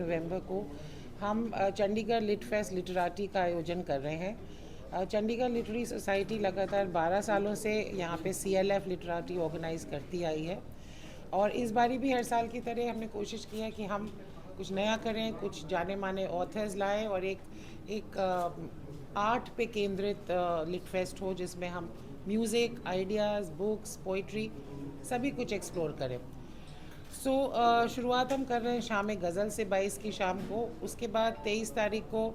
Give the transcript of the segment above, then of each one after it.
नवंबर को हम Chandigarh lit fest लिटराटी का आयोजन कर रहे हैं। चंडीगढ़ लिटरेरी सोसाइटी लगातार 12 सालों से यहाँ पे CLF लिटराटी ऑर्गेनाइज करती आई है और इस बारी भी हर साल की तरह हमने कोशिश की है कि हम कुछ नया करें, कुछ जाने माने ऑथर्स लाएं और एक आर्ट पे केंद्रित लिट फेस्ट हो जिसमें हम म्यूज़िक, आइडियाज़, बुक्स, पोइट्री सभी कुछ एक्सप्लोर करें। शुरुआत हम कर रहे हैं शाम गज़ल से 22 की शाम को। उसके बाद 23 तारीख को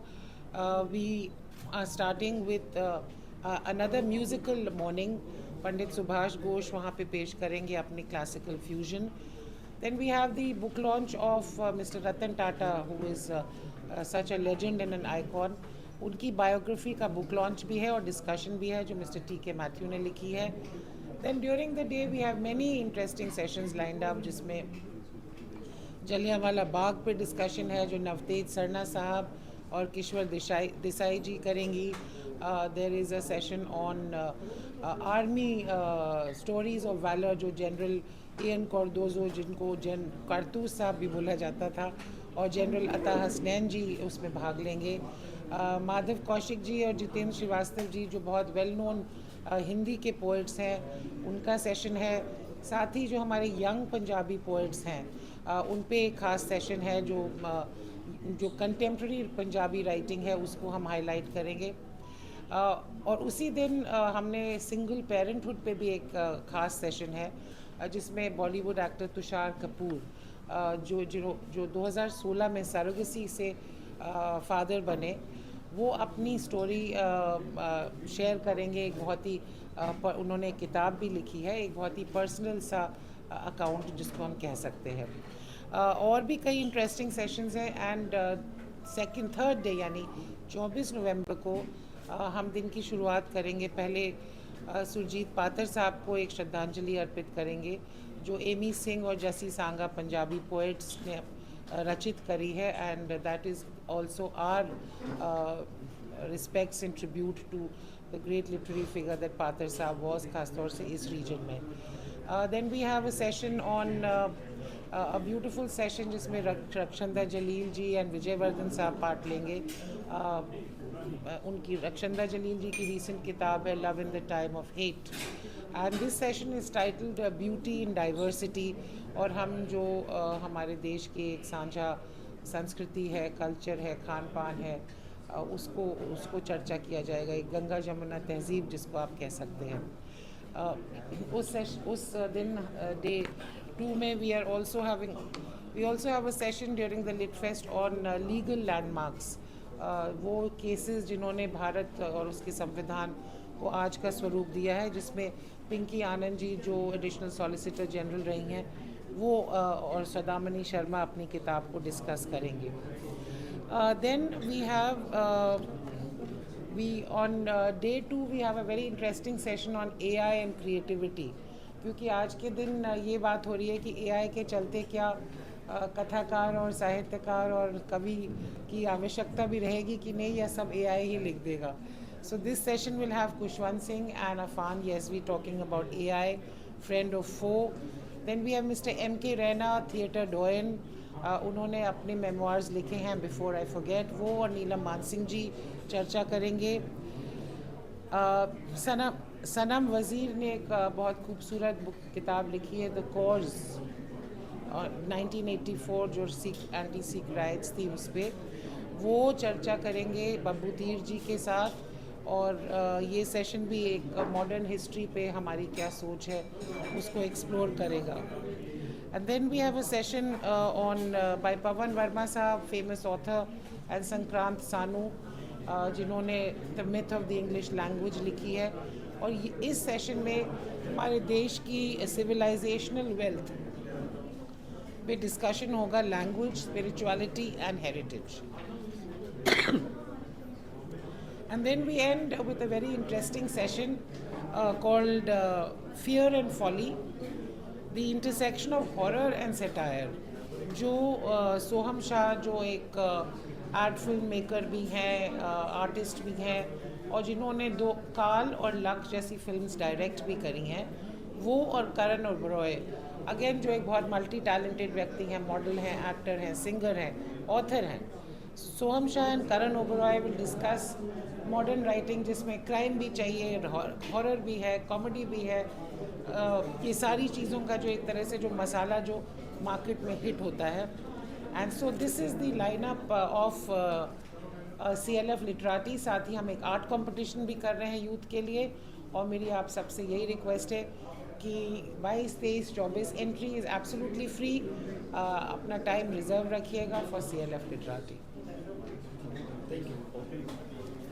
we are starting with another musical morning. Pandit Subhash Ghosh वहाँ पे पेश करेंगे अपनी classical fusion. Then we have the book launch of mister Ratan Tata who is such a legend and an icon. उनकी बायोग्राफी का बुक लॉन्च भी है और डिस्कशन भी है जो मिस्टर TK मैथ्यू ने लिखी है। Then during the day we have many interesting sessions lined up जिसमें जलियांवाला बाग पे डिस्कशन है जो नवतेज सरना साहब और किश्वर देसाई जी करेंगी। There is a session on army stories of valour जो जनरल एन कार्दोजो जिनको कारतूस साहब भी बोला जाता था और जनरल अता हसनैन जी उसमें भाग लेंगे। माधव कौशिक जी और जितेंद्र श्रीवास्तव जी जो बहुत वेल नोन हिंदी के पोइट्स हैं उनका सेशन है। साथ ही जो हमारे यंग पंजाबी पोइट्स हैं उन पे एक ख़ास सेशन है जो कंटेम्प्रेरी पंजाबी राइटिंग है उसको हम हाईलाइट करेंगे। और उसी दिन हमने सिंगल पेरेंटहुड पे भी एक ख़ास सेशन है जिसमें बॉलीवुड एक्टर तुषार कपूर जो 2016 में सरोगेसी से फादर बने वो अपनी स्टोरी शेयर करेंगे। एक बहुत ही उन्होंने एक किताब भी लिखी है, एक बहुत ही पर्सनल सा अकाउंट जिसको हम कह सकते हैं। और भी कई इंटरेस्टिंग सेशंस हैं एंड थर्ड डे यानी 24 नवंबर को हम दिन की शुरुआत करेंगे। पहले सुरजीत पातर साहब को एक श्रद्धांजलि अर्पित करेंगे जो एमी सिंह और जसी सांगा पंजाबी पोइट्स ने रचित करी है and that is also our respects and tribute to the great literary figure that Patar Sahab was खासतौर से इस रीजन में। Then we have a session on a beautiful session जिसमें रक्षंदा जलील जी एंड विजयवर्धन साहब पार्ट लेंगे। उनकी रक्षंदा जलील जी की रीसेंट किताब है love in the time of hate and this session is titled beauty in diversity. और हम जो हमारे देश की एक साझा संस्कृति है, कल्चर है, खान पान है उसको चर्चा किया जाएगा। एक गंगा जमुना तहजीब जिसको आप कह सकते हैं। उस दिन डे 2 में we also have a session during the lit fest on legal landmarks. वो केसेस जिन्होंने भारत और उसके संविधान को आज का स्वरूप दिया है जिसमें पिंकी आनंद जी जो एडिशनल सॉलिसिटर जनरल रही हैं वो और सदामनी शर्मा अपनी किताब को डिस्कस करेंगे। Then we have on day 2 we have a very interesting session on AI and creativity क्योंकि आज के दिन ये बात हो रही है कि AI के चलते क्या कथाकार और साहित्यकार और कवि की आवश्यकता भी रहेगी कि नहीं या सब AI ही लिख देगा। So this session will have Kushwant Singh and Afan Yesvi talking about AI, friend of foe. Then we have Mr. M.K. Raina, theatre doyen. उन्होंने अपने मेमोइर्स लिखे हैं बिफोर आई फॉरगेट, वो और नीलम मानसिंह जी चर्चा करेंगे। सनम वज़ीर ने एक बहुत खूबसूरत किताब लिखी है द कॉज 1984 जो एंटी सिख राइट्स थी उस पर वो चर्चा करेंगे बब्बू तीर जी के साथ। और ये सेशन भी एक मॉडर्न हिस्ट्री पे हमारी क्या सोच है उसको एक्सप्लोर करेगा। And then we have a session by Pawan Verma साहब, famous author, and संक्रांत सानू जिन्होंने The Myth of the English Language लिखी है। और इस सेशन में हमारे देश की सिविलाइजेशनल वेल्थ पे डिस्कशन होगा, language, spirituality and heritage. And then we end with a very interesting session called Fear and Folly, the intersection of horror and satire। जो सोहम शाह जो एक आर्ट फिल्म मेकर भी हैं, आर्टिस्ट भी हैं और जिन्होंने दो काल और लक जैसी फिल्म्स डायरेक्ट भी करी हैं, वो और करण ओबरॉय अगेन जो एक बहुत मल्टी टैलेंटेड व्यक्ति हैं, मॉडल हैं, एक्टर हैं, सिंगर हैं, ऑथर हैं। Soham Shah and Karan Oberoi will discuss modern writing, जिसमें क्राइम भी चाहिए, हॉरर भी है, कॉमेडी भी है, ये सारी चीज़ों का जो एक तरह से जो मसाला जो मार्केट में हिट होता है। And so this is the lineup of CLF लिटराटी। साथ ही हम एक आर्ट कंपटीशन भी कर रहे हैं यूथ के लिए, और मेरी आप सबसे यही रिक्वेस्ट है कि 22, 23, 24 एंट्री इज़ एब्सोल्युटली फ्री। अपना टाइम रिजर्व रखिएगा फॉर CLF लिटराटी। Thank you.